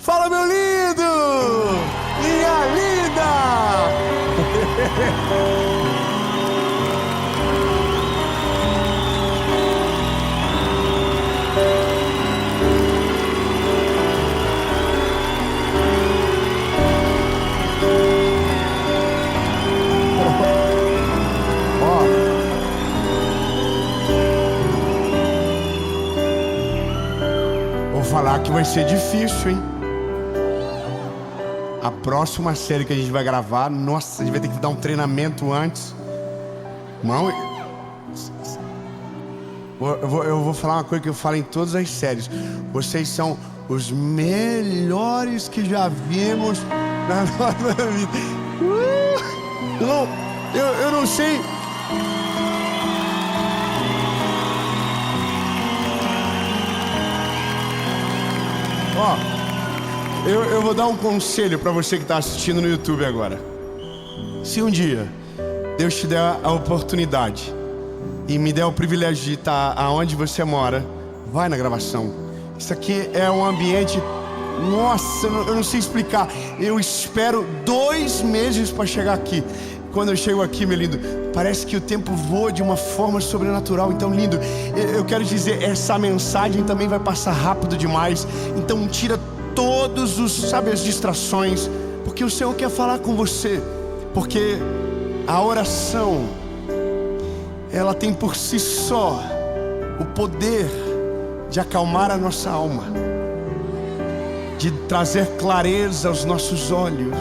Fala, meu lindo! Minha linda! Vou falar que vai ser difícil, hein? A próxima série que a gente vai gravar, nossa, a gente vai ter que dar um treinamento antes. Irmão, eu vou falar uma coisa que eu falo em todas as séries. Vocês são os melhores que já vimos na nossa vida. Irmão, eu não sei. Ó, eu vou dar um conselho para você que está assistindo no YouTube agora. Se um dia Deus te der a oportunidade e me der o privilégio de estar aonde você mora, vai na gravação. Isso aqui é um ambiente, nossa, eu não sei explicar. Eu espero 2 meses para chegar aqui. Quando eu chego aqui, meu lindo, parece que o tempo voa de uma forma sobrenatural. Então, lindo, eu quero dizer, essa mensagem também vai passar rápido demais. Então tira todos os, sabe, as distrações, porque o Senhor quer falar com você. Porque a oração, ela tem por si só o poder de acalmar a nossa alma, de trazer clareza aos nossos olhos,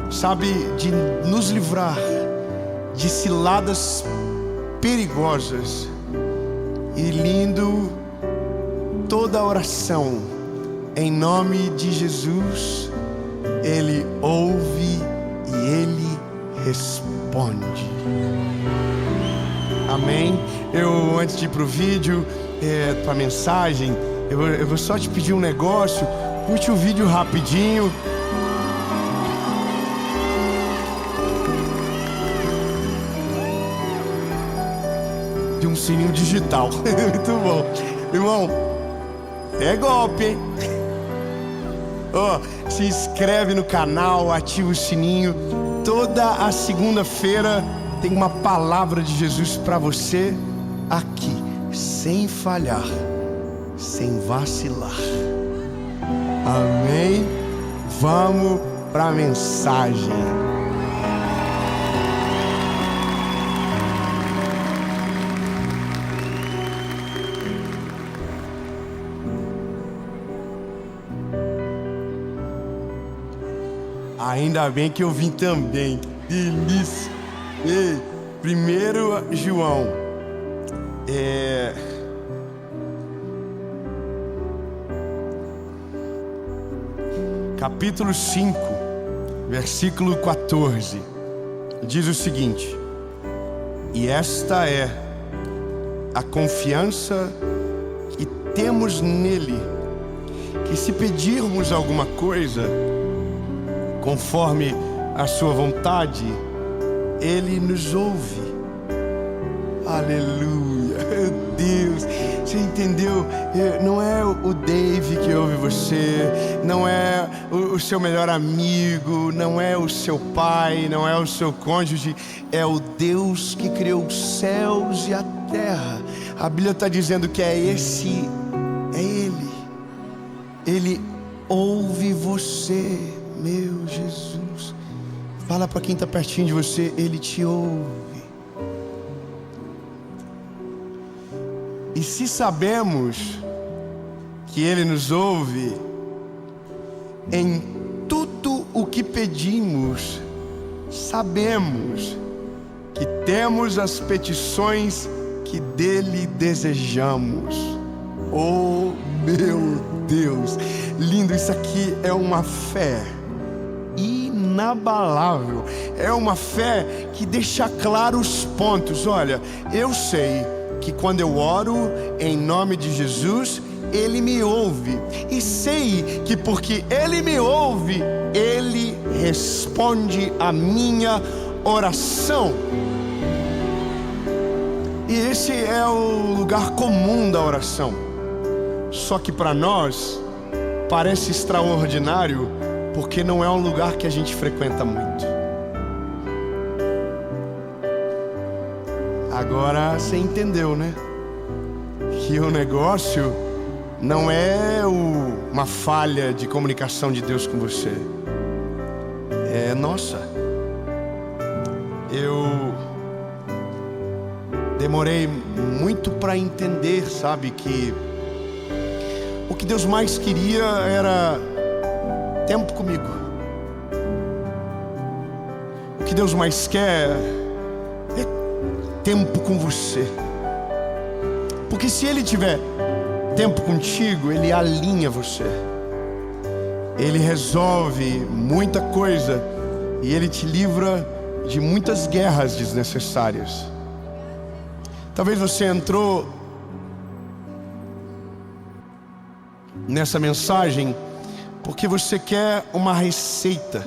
sabe, de nos livrar de ciladas perigosas. E lindo, toda oração em nome de Jesus, Ele ouve e Ele responde. Amém? Eu, antes de ir pro vídeo, pra mensagem, eu vou só te pedir um negócio. Curte o vídeo rapidinho. De um sininho digital. Muito bom. Irmão, é golpe, hein? Se inscreve no canal, ativa o sininho. Toda a segunda-feira tem uma palavra de Jesus para você aqui, sem falhar, sem vacilar. Amém? Vamos para a mensagem. Ainda bem que eu vim também. Delícia. Ei, 1 João. Capítulo 5, versículo 14. Diz o seguinte: e esta é a confiança que temos nele, que se pedirmos alguma coisa conforme a sua vontade, Ele nos ouve. Aleluia, Deus, você entendeu? Não é o Dave que ouve você, não é o seu melhor amigo, não é o seu pai, não é o seu cônjuge, é o Deus que criou os céus e a terra. A Bíblia está dizendo que é Ele. Ele ouve você. Meu Jesus, fala para quem está pertinho de você, Ele te ouve. E se sabemos que Ele nos ouve, em tudo o que pedimos, sabemos que temos as petições que dele desejamos. Oh meu Deus, lindo, isso aqui é uma fé inabalável, é uma fé que deixa claro os pontos. Olha, eu sei que quando eu oro em nome de Jesus, Ele me ouve, e sei que porque Ele me ouve, Ele responde a minha oração. E esse é o lugar comum da oração. Só que para nós, parece extraordinário porque não é um lugar que a gente frequenta muito. Agora você entendeu, né? Que o negócio não é uma falha de comunicação de Deus com você. É nossa. Eu demorei muito para entender, sabe, que o que Deus mais queria era tempo comigo. O que Deus mais quer é tempo com você. Porque se Ele tiver tempo contigo, Ele alinha você. Ele resolve muita coisa e Ele te livra de muitas guerras desnecessárias. Talvez você entrou nessa mensagem porque você quer uma receita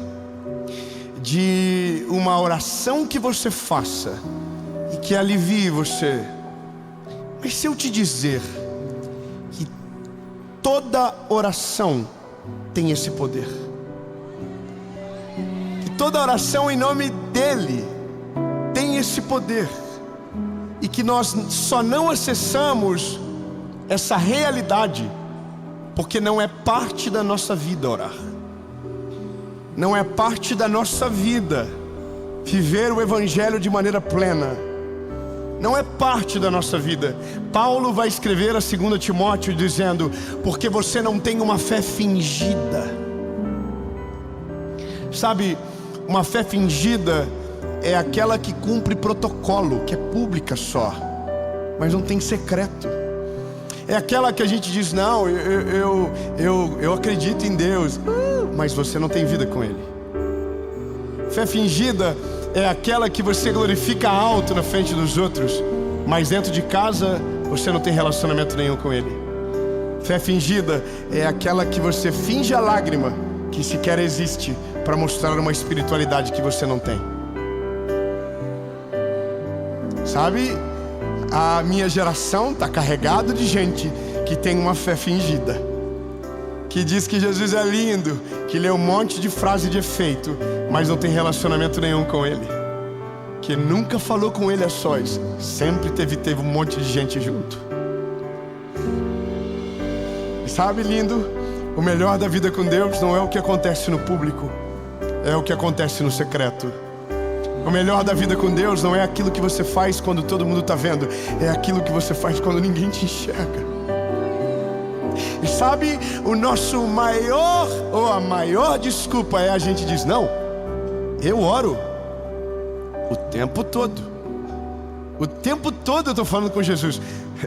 de uma oração que você faça e que alivie você. Mas se eu te dizer que toda oração tem esse poder, que toda oração em nome dEle tem esse poder, e que nós só não acessamos essa realidade porque não é parte da nossa vida orar. Não é parte da nossa vida viver o Evangelho de maneira plena. Não é parte da nossa vida. Paulo vai escrever a 2 Timóteo dizendo: porque você não tem uma fé fingida. Sabe, uma fé fingida é aquela que cumpre protocolo, que é pública só, mas não tem secreto. É aquela que a gente diz: não, eu acredito em Deus, mas você não tem vida com Ele. Fé fingida é aquela que você glorifica alto na frente dos outros, mas dentro de casa você não tem relacionamento nenhum com Ele. Fé fingida é aquela que você finge a lágrima que sequer existe para mostrar uma espiritualidade que você não tem. Sabe, a minha geração está carregada de gente que tem uma fé fingida, que diz que Jesus é lindo, que lê um monte de frase de efeito, mas não tem relacionamento nenhum com Ele, que nunca falou com Ele a sós, sempre teve um monte de gente junto. E sabe, lindo, o melhor da vida com Deus não é o que acontece no público, é o que acontece no secreto. O melhor da vida com Deus não é aquilo que você faz quando todo mundo está vendo, é aquilo que você faz quando ninguém te enxerga. E sabe, o nosso maior, ou a maior desculpa é a gente diz: não, eu oro o tempo todo. O tempo todo eu estou falando com Jesus.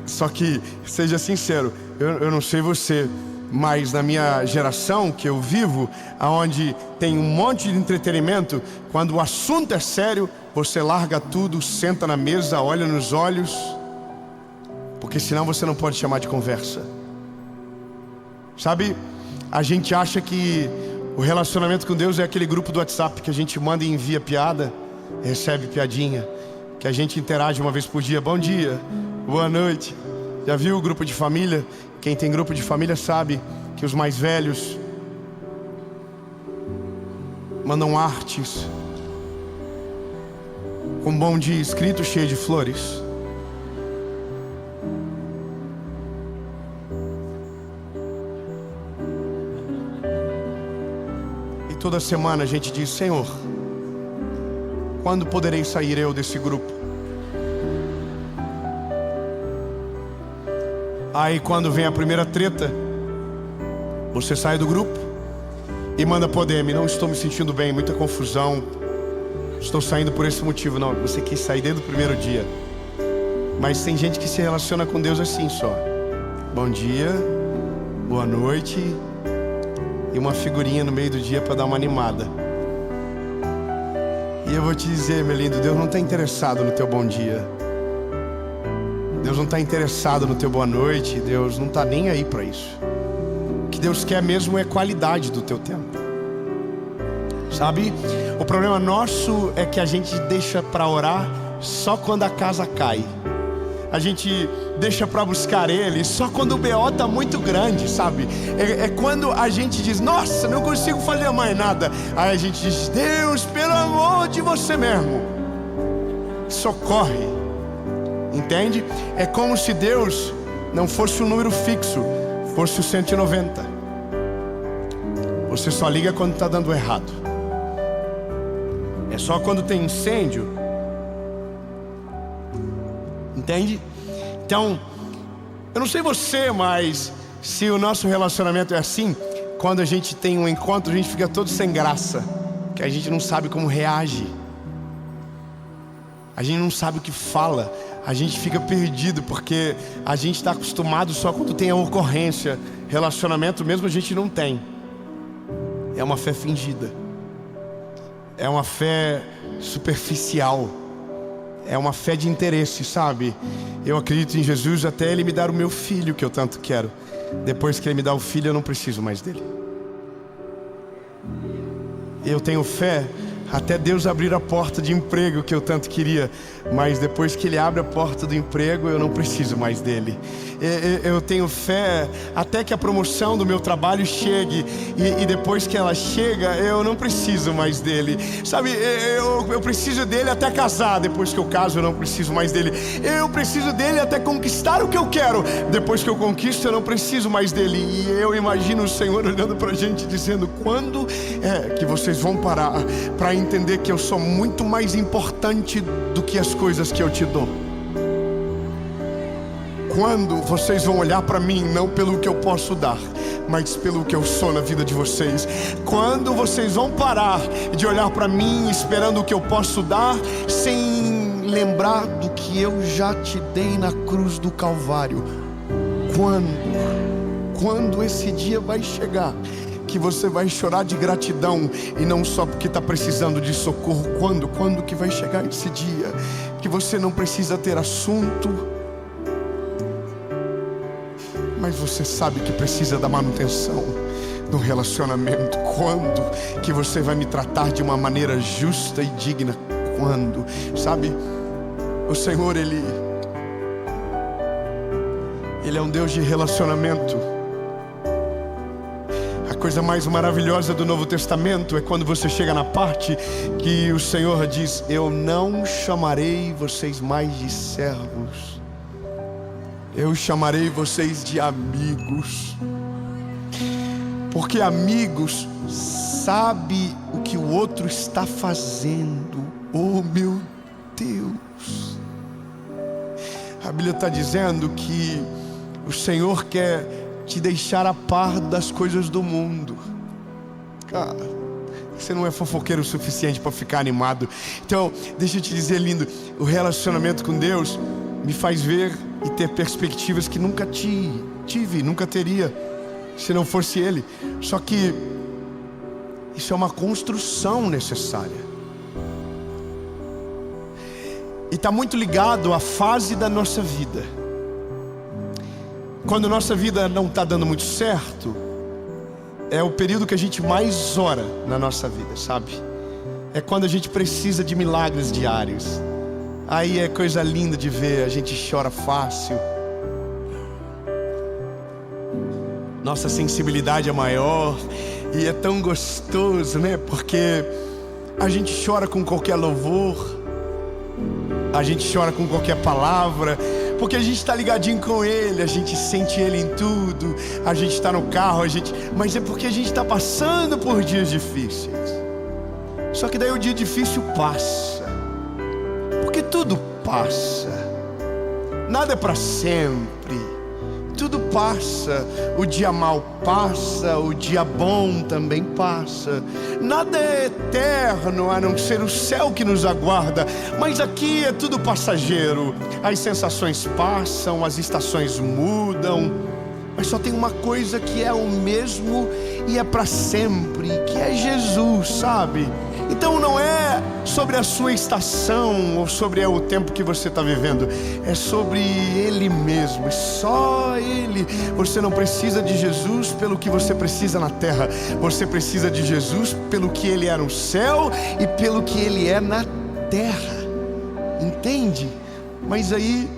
Só que, seja sincero, eu não sei você, mas na minha geração que eu vivo, aonde tem um monte de entretenimento, quando o assunto é sério, você larga tudo, senta na mesa, olha nos olhos, porque senão você não pode chamar de conversa. Sabe, a gente acha que o relacionamento com Deus é aquele grupo do WhatsApp que a gente manda e envia piada, recebe piadinha, que a gente interage uma vez por dia: bom dia, boa noite. Já viu o grupo de família? Quem tem grupo de família sabe que os mais velhos mandam artes com bom dia escrito, cheio de flores. E toda semana a gente diz: Senhor, quando poderei sair eu desse grupo? Aí quando vem a primeira treta, você sai do grupo e manda pro DM: não estou me sentindo bem, muita confusão, estou saindo por esse motivo. Não, você quis sair desde o primeiro dia. Mas tem gente que se relaciona com Deus assim só: bom dia, boa noite, e uma figurinha no meio do dia para dar uma animada. E eu vou te dizer, meu lindo, Deus não está interessado no teu bom dia, Deus não está interessado no teu boa noite, Deus não está nem aí para isso. O que Deus quer mesmo é qualidade do teu tempo. Sabe, o problema nosso é que a gente deixa para orar só quando a casa cai. a gente deixa para buscar Ele só quando o BO tá muito grande, sabe? É quando a gente diz, nossa, não consigo fazer mais nada. Aí a gente diz, Deus, pelo amor de você mesmo, socorre. Entende? É como se Deus não fosse um número fixo, fosse o 190. Você só liga quando está dando errado. É só quando tem incêndio. Entende? Então, eu não sei você, mas se o nosso relacionamento é assim, quando a gente tem um encontro, a gente fica todo sem graça, que a gente não sabe como reage, a gente não sabe o que fala, a gente fica perdido, porque a gente está acostumado só quando tem a ocorrência. Relacionamento mesmo a gente não tem. É uma fé fingida, é uma fé superficial, é uma fé de interesse, sabe? Eu acredito em Jesus até Ele me dar o meu filho que eu tanto quero. Depois que Ele me dá o filho, eu não preciso mais dele. Eu tenho fé até Deus abrir a porta de emprego que eu tanto queria, mas depois que Ele abre a porta do emprego, eu não preciso mais dele. Eu tenho fé até que a promoção do meu trabalho chegue, e depois que ela chega, eu não preciso mais dele. Sabe, eu preciso dele até casar. Depois que eu caso, eu não preciso mais dele. Eu preciso dele até conquistar o que eu quero. Depois que eu conquisto, eu não preciso mais dele. E eu imagino o Senhor olhando pra gente dizendo, quando é que vocês vão parar para entender que eu sou muito mais importante do que as coisas que eu te dou? Quando vocês vão olhar para mim não pelo que eu posso dar, mas pelo que eu sou na vida de vocês? Quando vocês vão parar de olhar para mim esperando o que eu posso dar, sem lembrar do que eu já te dei na cruz do Calvário? Quando esse dia vai chegar que você vai chorar de gratidão, e não só porque está precisando de socorro? Quando que vai chegar esse dia que você não precisa ter assunto, mas você sabe que precisa da manutenção do relacionamento? Quando que você vai me tratar de uma maneira justa e digna? Quando? Sabe, o Senhor, Ele é um Deus de relacionamento. A coisa mais maravilhosa do Novo Testamento é quando você chega na parte que o Senhor diz, eu não chamarei vocês mais de servos, eu chamarei vocês de amigos. Porque amigos sabe o que o outro está fazendo. Oh meu Deus, a Bíblia está dizendo que o Senhor quer te deixar a par das coisas do mundo. Cara, você não é fofoqueiro o suficiente para ficar animado. Então, deixa eu te dizer, lindo, o relacionamento com Deus me faz ver e ter perspectivas que nunca tive, nunca teria se não fosse Ele. Só que isso é uma construção necessária, e está muito ligado à fase da nossa vida. Quando nossa vida não está dando muito certo, é o período que a gente mais ora na nossa vida, sabe? É quando a gente precisa de milagres diários. Aí é coisa linda de ver, a gente chora fácil, nossa sensibilidade é maior, e é tão gostoso, né? Porque a gente chora com qualquer louvor, a gente chora com qualquer palavra, porque a gente está ligadinho com Ele, a gente sente Ele em tudo. A gente está no carro, mas é porque a gente está passando por dias difíceis. Só que daí o dia difícil passa, porque tudo passa, nada é para sempre, tudo passa. O dia mau passa, o dia bom também passa. Nada é eterno a não ser o céu que nos aguarda. Mas aqui é tudo passageiro. As sensações passam, as estações mudam, mas só tem uma coisa que é o mesmo e é para sempre, que é Jesus, sabe? Então não é sobre a sua estação ou sobre o tempo que você está vivendo, é sobre Ele mesmo, só Ele. Você não precisa de Jesus pelo que você precisa na terra, você precisa de Jesus pelo que Ele é no céu e pelo que Ele é na terra, entende? Mas aí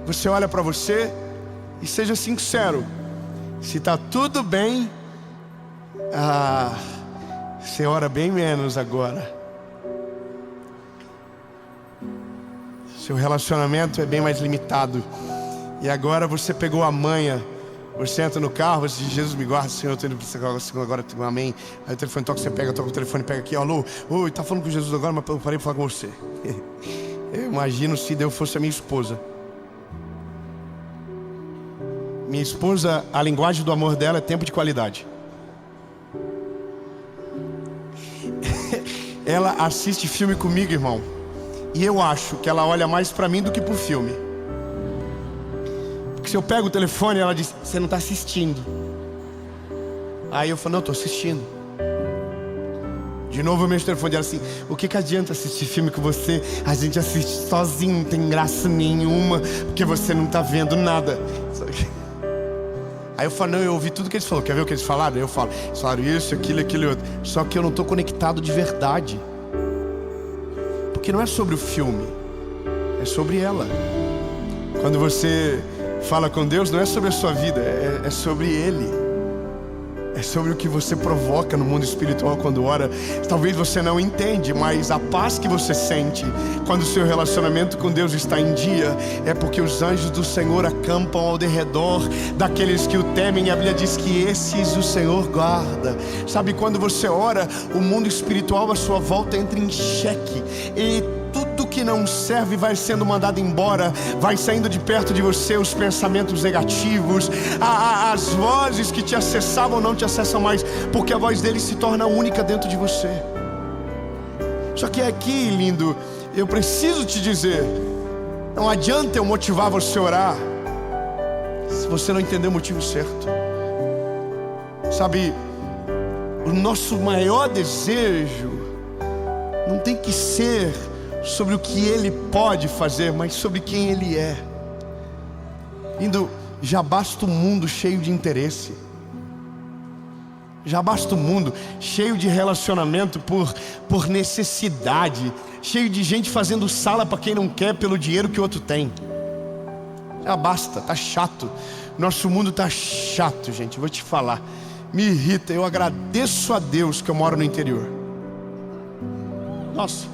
você olha para você e seja sincero. Se está tudo bem, você ora bem menos agora. Seu relacionamento é bem mais limitado. E agora você pegou a manha. Você entra no carro, você diz: Jesus me guarda, Senhor, eu estou indo para você agora, amém. Aí o telefone toca, você pega, toca o telefone, pega aqui, alô, oi, tá falando com Jesus agora, mas eu parei para falar com você. Eu imagino se Deus fosse a minha esposa. Minha esposa, a linguagem do amor dela é tempo de qualidade. Ela assiste filme comigo, irmão, e eu acho que ela olha mais para mim do que pro filme. Porque se eu pego o telefone, ela diz: você não está assistindo. Aí eu falo: não, estou assistindo. De novo eu mexo o telefone dela assim: o que adianta assistir filme com você? A gente assiste sozinho, não tem graça nenhuma, porque você não está vendo nada. Aí eu falo: não, eu ouvi tudo que eles falaram. Quer ver o que eles falaram? Eu falo: eles falaram isso, aquilo, aquilo e outro. Só que eu não estou conectado de verdade. Porque não é sobre o filme, é sobre ela. Quando você fala com Deus, não é sobre a sua vida, é sobre Ele. É sobre o que você provoca no mundo espiritual quando ora. Talvez você não entende, mas a paz que você sente quando o seu relacionamento com Deus está em dia, é porque os anjos do Senhor acampam ao derredor daqueles que o temem. A Bíblia diz que esses o Senhor guarda. Sabe, quando você ora, o mundo espiritual à sua volta entra em xeque. E tudo que não serve vai sendo mandado embora. Vai saindo de perto de você os pensamentos negativos. As vozes que te acessavam não te acessam mais, porque a voz dele se torna única dentro de você. Só que aqui, lindo, eu preciso te dizer: não adianta eu motivar você a orar se você não entender o motivo certo. Sabe, o nosso maior desejo não tem que ser sobre o que Ele pode fazer, mas sobre quem Ele é. Lindo, já basta um mundo cheio de interesse. Já basta um mundo cheio de relacionamento por necessidade. Cheio de gente fazendo sala para quem não quer pelo dinheiro que o outro tem. Já basta, tá chato. Nosso mundo tá chato, gente, vou te falar. Me irrita, eu agradeço a Deus que eu moro no interior. Nossa,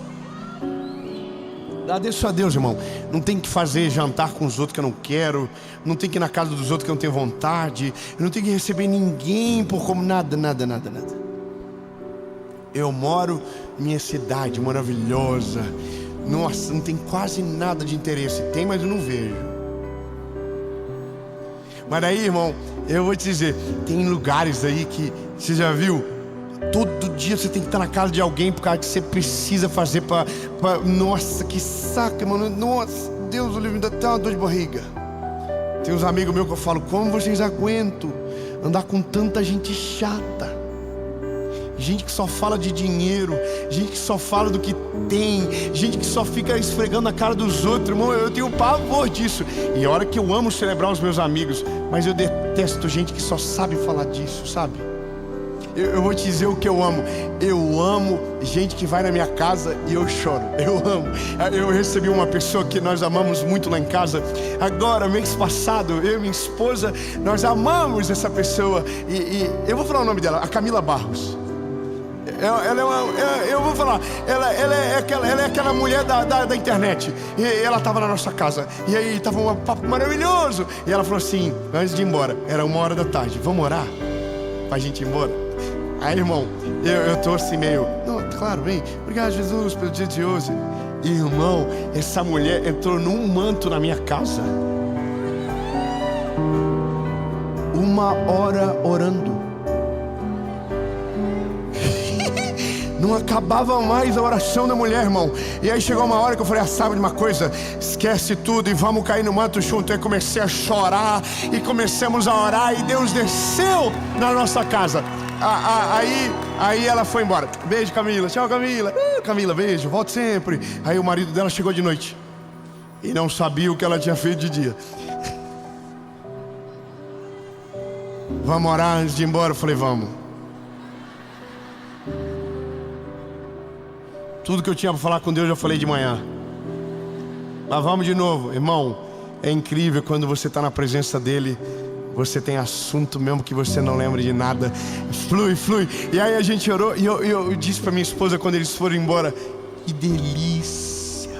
agradeço a Deus, irmão. Não tem que fazer jantar com os outros que eu não quero. Não tem que ir na casa dos outros que eu não tenho vontade. Eu não tenho que receber ninguém por como nada. Eu moro em minha cidade maravilhosa. Nossa, não tem quase nada de interesse. Tem, mas eu não vejo. Mas aí, irmão, eu vou te dizer, tem lugares aí que você já viu? Todo dia você tem que estar na casa de alguém por causa que você precisa fazer pra... Nossa, que saco, mano. Nossa, Deus, o livro ainda tem uma dor de barriga. Tem uns amigos meus que eu falo: como vocês aguentam andar com tanta gente chata? Gente que só fala de dinheiro, gente que só fala do que tem, gente que só fica esfregando a cara dos outros. Irmão, eu tenho pavor disso. E a hora que eu amo celebrar os meus amigos, mas eu detesto gente que só sabe falar disso, sabe? Eu vou te dizer o que eu amo. Eu amo gente que vai na minha casa e eu choro. Eu amo. Eu recebi uma pessoa que nós amamos muito lá em casa. Agora, mês passado, eu e minha esposa, nós amamos essa pessoa. E eu vou falar o nome dela, a Camila Barros. Eu vou falar, ela é aquela mulher da internet. E ela estava na nossa casa. E aí estava um papo maravilhoso. E ela falou assim, antes de ir embora, era 1h da tarde: vamos orar pra gente ir embora? Aí, irmão, eu tô assim meio... Não, claro, bem, obrigado, Jesus, pelo dia de hoje. Irmão, essa mulher entrou num manto na minha casa. 1h orando. Não acabava mais a oração da mulher, irmão. E aí chegou uma hora que eu falei: sabe de uma coisa? Esquece tudo e vamos cair no manto junto. Aí comecei a chorar e começamos a orar e Deus desceu na nossa casa. Aí ela foi embora. Beijo, Camila. Tchau, Camila. Camila, beijo, volto sempre. Aí o marido dela chegou de noite e não sabia o que ela tinha feito de dia. Vamos orar antes de ir embora? Eu falei: vamos. Tudo que eu tinha para falar com Deus eu já falei de manhã. Mas vamos de novo, irmão. É incrível quando você está na presença dele. Você tem assunto mesmo que você não lembra de nada. Flui, flui. E aí a gente orou e eu disse para minha esposa quando eles foram embora: que delícia.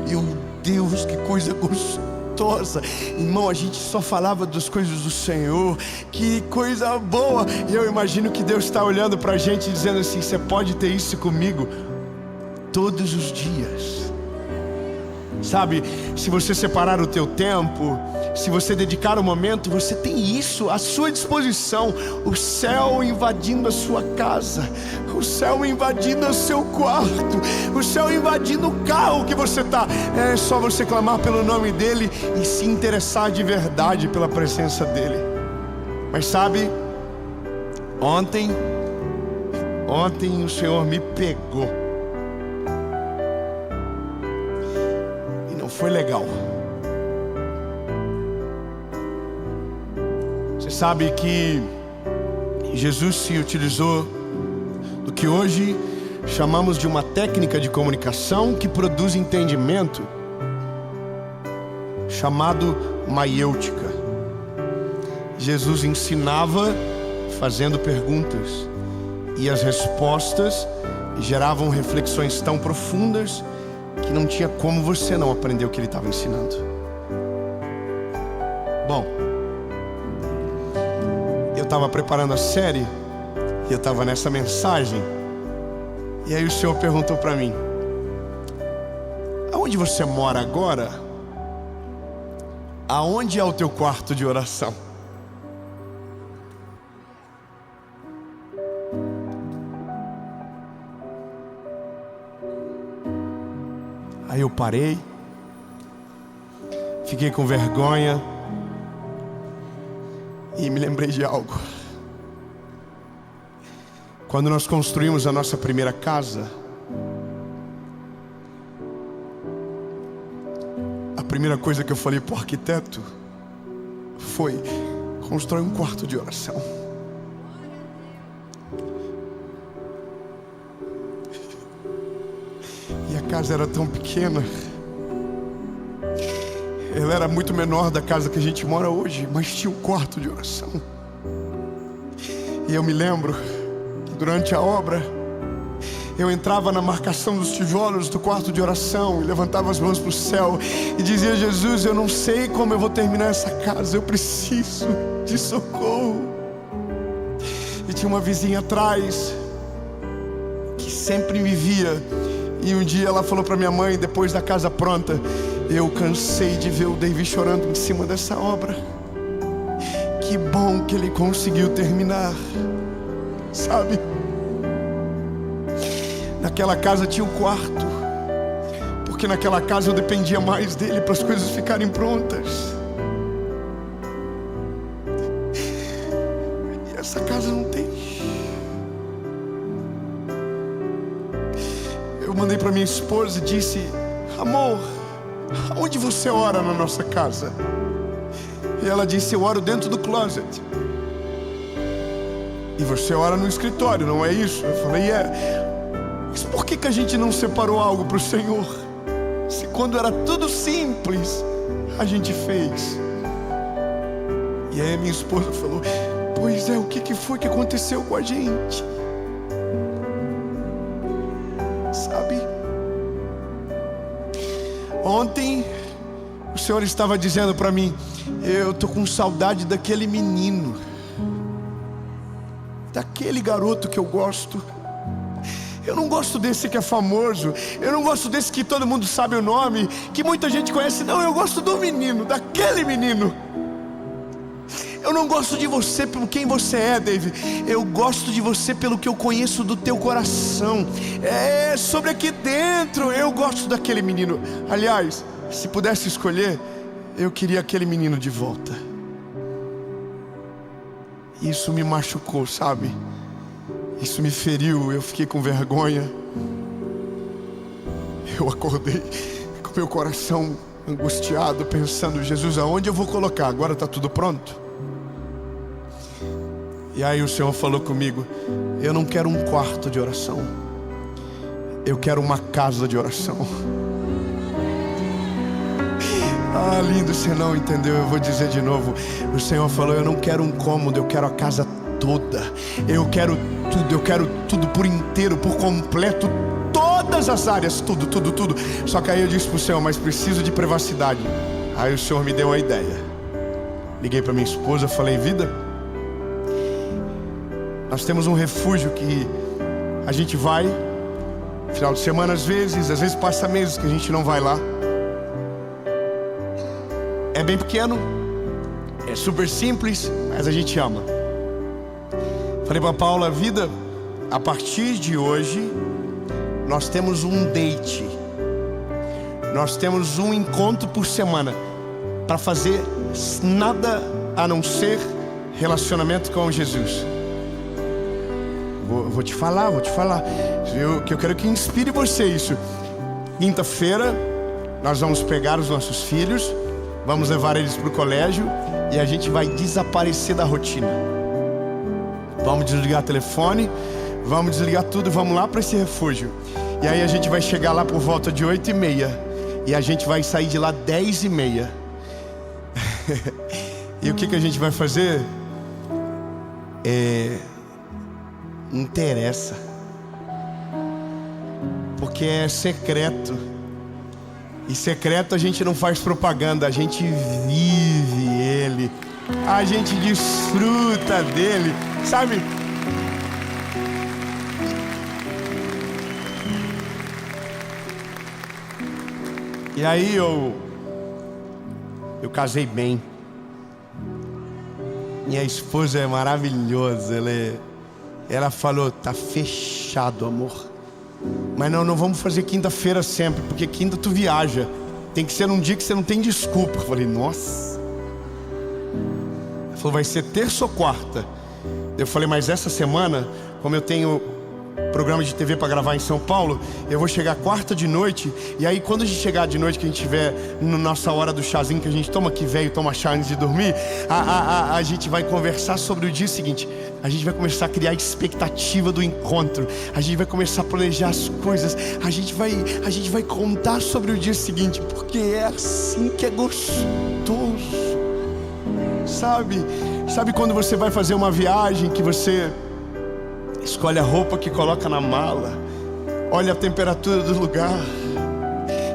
Meu Deus, que coisa gostosa. Irmão, a gente só falava das coisas do Senhor. Que coisa boa. E eu imagino que Deus está olhando para a gente dizendo assim: você pode ter isso comigo todos os dias. Sabe, se você separar o teu tempo, se você dedicar um momento, você tem isso à sua disposição. O céu invadindo a sua casa, o céu invadindo o seu quarto, o céu invadindo o carro que você está. É só você clamar pelo nome dele e se interessar de verdade pela presença dele. Mas sabe, ontem o Senhor me pegou. Foi legal. Você sabe que Jesus se utilizou do que hoje chamamos de uma técnica de comunicação que produz entendimento, chamado maiêutica. Jesus ensinava fazendo perguntas, e as respostas geravam reflexões tão profundas que não tinha como você não aprender o que ele estava ensinando. Bom, eu estava preparando a série e eu estava nessa mensagem, e aí o Senhor perguntou para mim: aonde você mora agora? Aonde é o teu quarto de oração? Aí eu parei, fiquei com vergonha e me lembrei de algo. Quando nós construímos a nossa primeira casa, a primeira coisa que eu falei para o arquiteto foi: constrói um quarto de oração. E a casa era tão pequena, ela era muito menor da casa que a gente mora hoje, mas tinha um quarto de oração. E eu me lembro que durante a obra eu entrava na marcação dos tijolos do quarto de oração e levantava as mãos para o céu e dizia: Jesus, eu não sei como eu vou terminar essa casa, eu preciso de socorro. E tinha uma vizinha atrás que sempre me via. E um dia ela falou para minha mãe, depois da casa pronta: eu cansei de ver o David chorando em cima dessa obra. Que bom que ele conseguiu terminar. Sabe, naquela casa tinha um quarto, porque naquela casa eu dependia mais dele para as coisas ficarem prontas. E essa casa não tem. Eu mandei para minha esposa e disse: amor, aonde você ora na nossa casa? E ela disse: eu oro dentro do closet. E você ora no escritório, não é isso? Eu falei: mas por que a gente não separou algo para o Senhor? Se quando era tudo simples, a gente fez. E aí minha esposa falou: pois é, o que foi que aconteceu com a gente? Sabe, ontem o Senhor estava dizendo para mim: eu tô com saudade daquele menino, daquele garoto que eu gosto. Eu não gosto desse que é famoso, eu não gosto desse que todo mundo sabe o nome, que muita gente conhece. Não, eu gosto do menino, daquele menino. Eu não gosto de você pelo quem você é, David. Eu gosto de você pelo que eu conheço do teu coração. É sobre aqui dentro. Eu gosto daquele menino. Aliás, se pudesse escolher, eu queria aquele menino de volta. Isso me machucou, sabe? Isso me feriu. Eu fiquei com vergonha. Eu acordei com meu coração angustiado, pensando: Jesus, aonde eu vou colocar? Agora está tudo pronto. E aí o Senhor falou comigo: eu não quero um quarto de oração, eu quero uma casa de oração. Ah, lindo, você não entendeu, eu vou dizer de novo. O Senhor falou, eu não quero um cômodo, eu quero a casa toda. Eu quero tudo por inteiro, por completo, todas as áreas, tudo. Só que aí eu disse pro Senhor, mas preciso de privacidade. Aí o Senhor me deu uma ideia. Liguei pra minha esposa, falei, vida, nós temos um refúgio que a gente vai final de semana às vezes passa meses que a gente não vai lá. É bem pequeno, é super simples, mas a gente ama. Falei pra Paula, vida, a partir de hoje nós temos um date. Nós temos um encontro por semana para fazer nada a não ser relacionamento com Jesus. Vou te falar. Eu quero que inspire você isso. Quinta-feira nós vamos pegar os nossos filhos, vamos levar eles para o colégio e a gente vai desaparecer da rotina. Vamos desligar o telefone, vamos desligar tudo, vamos lá para esse refúgio. E aí a gente vai chegar lá por volta de 8h30 e a gente vai sair de lá 10h30. E o que a gente vai fazer? Não interessa, porque é secreto. E secreto a gente não faz propaganda, a gente vive ele, a gente desfruta dele, sabe? E aí eu casei bem. Minha esposa é maravilhosa, ela falou, tá fechado, amor. Mas não vamos fazer quinta-feira sempre, porque quinta tu viaja. Tem que ser num dia que você não tem desculpa. Eu falei, nossa. Ela falou, vai ser terça ou quarta. Eu falei, mas essa semana, como eu tenho programa de TV para gravar em São Paulo, eu vou chegar quarta de noite. E aí quando a gente chegar de noite, que a gente estiver na nossa hora do chazinho que a gente toma, que velho toma chá antes de dormir, a gente vai conversar sobre o dia seguinte. A gente vai começar a criar a expectativa do encontro. A gente vai começar a planejar as coisas. A gente vai contar sobre o dia seguinte, porque é assim que é gostoso. Sabe quando você vai fazer uma viagem que você escolhe a roupa que coloca na mala, olha a temperatura do lugar,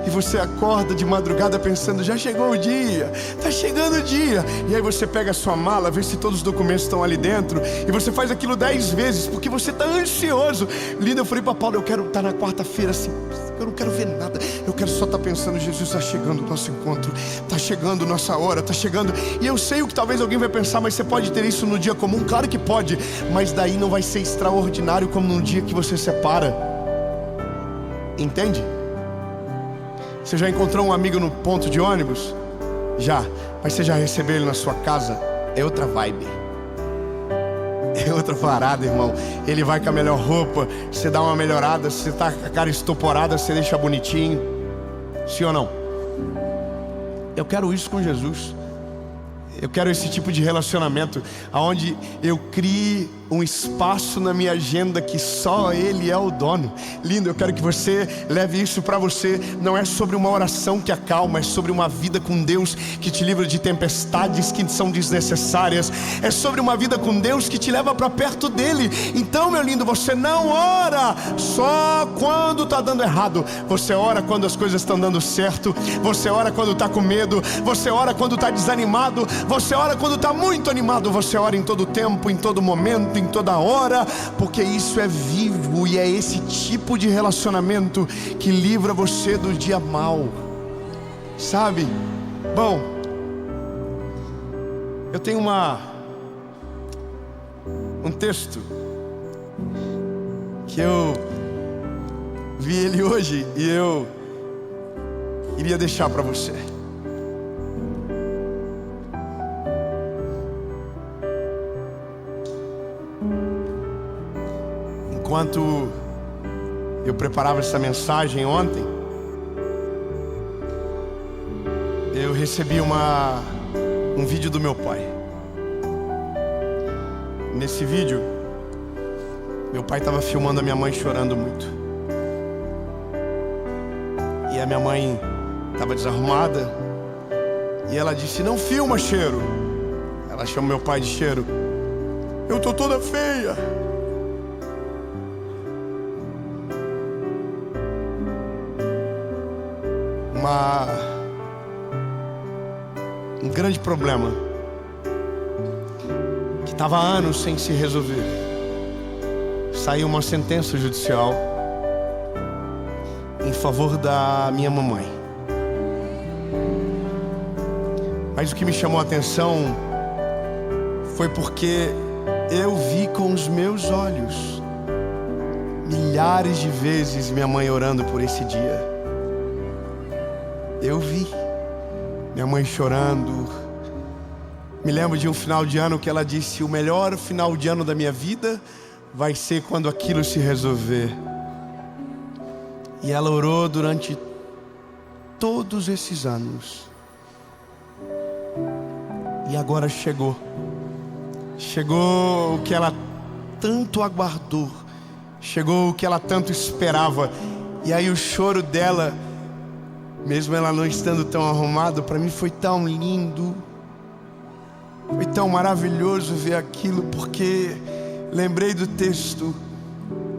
e você acorda de madrugada pensando, já chegou o dia, tá chegando o dia. E aí você pega a sua mala, vê se todos os documentos estão ali dentro, e você faz aquilo 10 vezes, porque você tá ansioso. Linda, eu falei pra Paulo, eu quero estar na quarta-feira assim, eu não quero ver nada, eu quero só estar pensando, Jesus, tá chegando o nosso encontro, tá chegando nossa hora, tá chegando. E eu sei o que talvez alguém vai pensar, mas você pode ter isso no dia comum? Claro que pode, mas daí não vai ser extraordinário como no dia que você separa. Entende? Você já encontrou um amigo no ponto de ônibus? Já. Mas você já recebeu ele na sua casa? É outra vibe. É outra parada, irmão. Ele vai com a melhor roupa, você dá uma melhorada. Se você tá com a cara estoporada, você deixa bonitinho. Sim ou não? Eu quero isso com Jesus. Eu quero esse tipo de relacionamento, onde eu crie um espaço na minha agenda que só Ele é o dono. Lindo, eu quero que você leve isso para você. Não é sobre uma oração que acalma, é sobre uma vida com Deus que te livra de tempestades que são desnecessárias. É sobre uma vida com Deus que te leva para perto dEle. Então, meu lindo, você não ora só quando está dando errado. Você ora quando as coisas estão dando certo. Você ora quando está com medo. Você ora quando está desanimado. Você ora quando está muito animado. Você ora em todo tempo, em todo momento, em toda hora, porque isso é vivo. E é esse tipo de relacionamento que livra você do dia mau, sabe? Bom, eu tenho um texto que eu vi ele hoje e eu queria deixar para você. Enquanto eu preparava essa mensagem ontem, eu recebi um vídeo do meu pai. Nesse vídeo, meu pai estava filmando a minha mãe chorando muito. E a minha mãe estava desarrumada, E ela disse: não filma, Cheiro. Ela chama meu pai de Cheiro. Eu tô toda feia. Um grande problema que estava há anos sem se resolver. Saiu uma sentença judicial em favor da minha mamãe. Mas o que me chamou a atenção foi porque eu vi com os meus olhos milhares de vezes minha mãe orando por esse dia. Eu vi minha mãe chorando. Me lembro de um final de ano que ela disse: o melhor final de ano da minha vida vai ser quando aquilo se resolver. E ela orou durante todos esses anos. E agora chegou o que ela tanto aguardou, chegou o que ela tanto esperava. E aí o choro dela, mesmo ela não estando tão arrumada, para mim foi tão lindo, foi tão maravilhoso ver aquilo, porque lembrei do texto: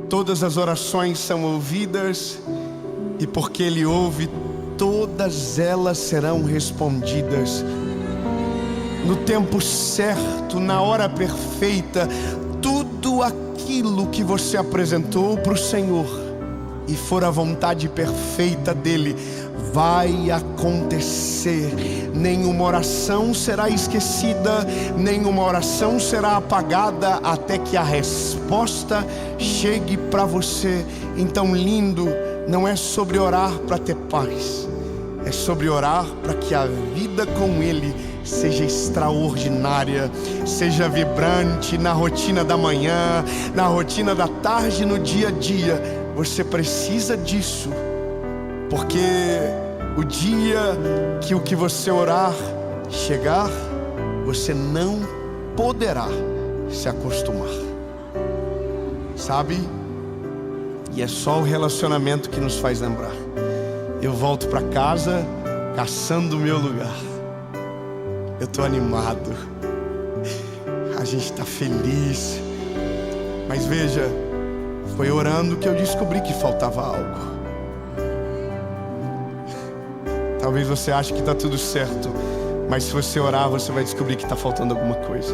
todas as orações são ouvidas, e porque Ele ouve, todas elas serão respondidas. No tempo certo, na hora perfeita, tudo aquilo que você apresentou para o Senhor e for a vontade perfeita dEle, vai acontecer. Nenhuma oração será esquecida, nenhuma oração será apagada até que a resposta chegue para você. Então, lindo, não é sobre orar para ter paz, é sobre orar para que a vida com Ele seja extraordinária, seja vibrante na rotina da manhã, na rotina da tarde, no dia a dia. Você precisa disso, porque o dia que o que você orar chegar, você não poderá se acostumar, sabe? E é só o relacionamento que nos faz lembrar. Eu volto para casa caçando o meu lugar. Eu tô animado, a gente tá feliz. Mas veja, foi orando que eu descobri que faltava algo. Talvez você ache que tá tudo certo, mas se você orar, você vai descobrir que tá faltando alguma coisa.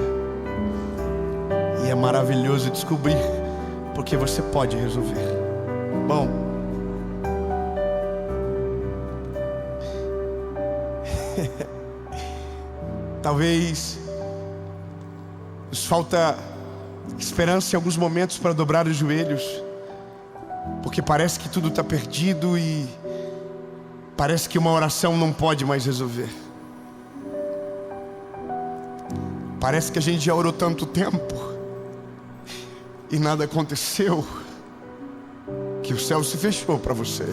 E é maravilhoso descobrir, porque você pode resolver. Bom, talvez nos falta esperança em alguns momentos para dobrar os joelhos, porque parece que tudo está perdido e parece que uma oração não pode mais resolver. Parece que a gente já orou tanto tempo e nada aconteceu, que o céu se fechou para você.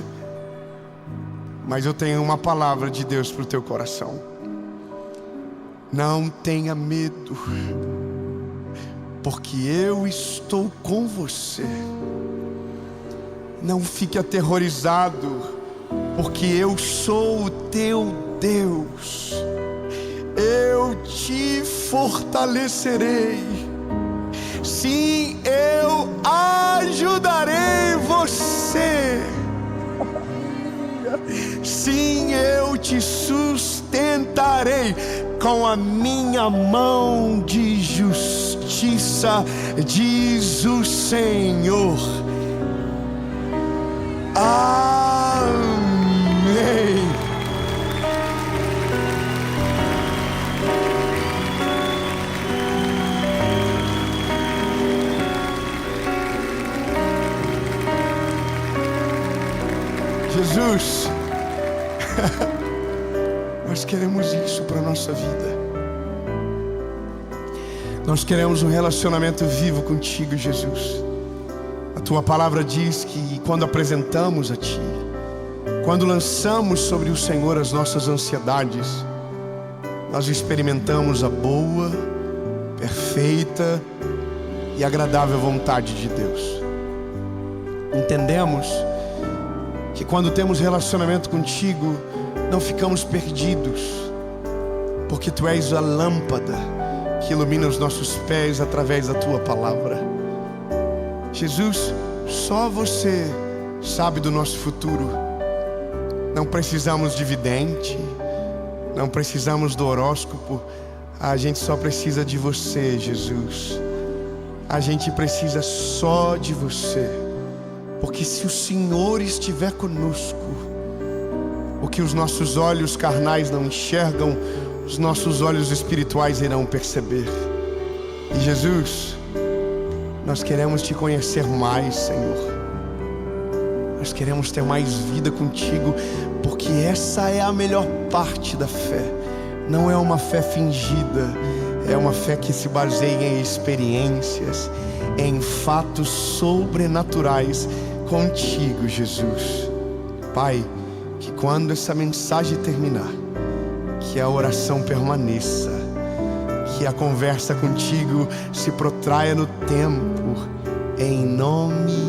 Mas eu tenho uma palavra de Deus para o teu coração. Não tenha medo, porque eu estou com você. Não fique aterrorizado, porque eu sou o teu Deus. Eu te fortalecerei. Sim, eu ajudarei você. Sim, eu te sustentarei com a minha mão de justiça, diz o Senhor. Amém. Jesus, nós queremos isso para a nossa vida. Nós queremos um relacionamento vivo contigo, Jesus. A tua palavra diz que quando apresentamos a Ti, quando lançamos sobre o Senhor as nossas ansiedades, nós experimentamos a boa, perfeita e agradável vontade de Deus. Entendemos que quando temos relacionamento contigo, não ficamos perdidos, porque Tu és a lâmpada que ilumina os nossos pés através da Tua palavra. Jesus, só Você sabe do nosso futuro. Não precisamos de vidente, não precisamos do horóscopo. A gente só precisa de Você, Jesus. A gente precisa só de Você, porque se o Senhor estiver conosco, o que os nossos olhos carnais não enxergam, os nossos olhos espirituais irão perceber. E Jesus, nós queremos Te conhecer mais, Senhor. Nós queremos ter mais vida contigo, porque essa é a melhor parte da fé. Não é uma fé fingida, é uma fé que se baseia em experiências, em fatos sobrenaturais contigo, Jesus. Pai, que quando essa mensagem terminar, que a oração permaneça, que a conversa contigo se protraia no tempo, em nome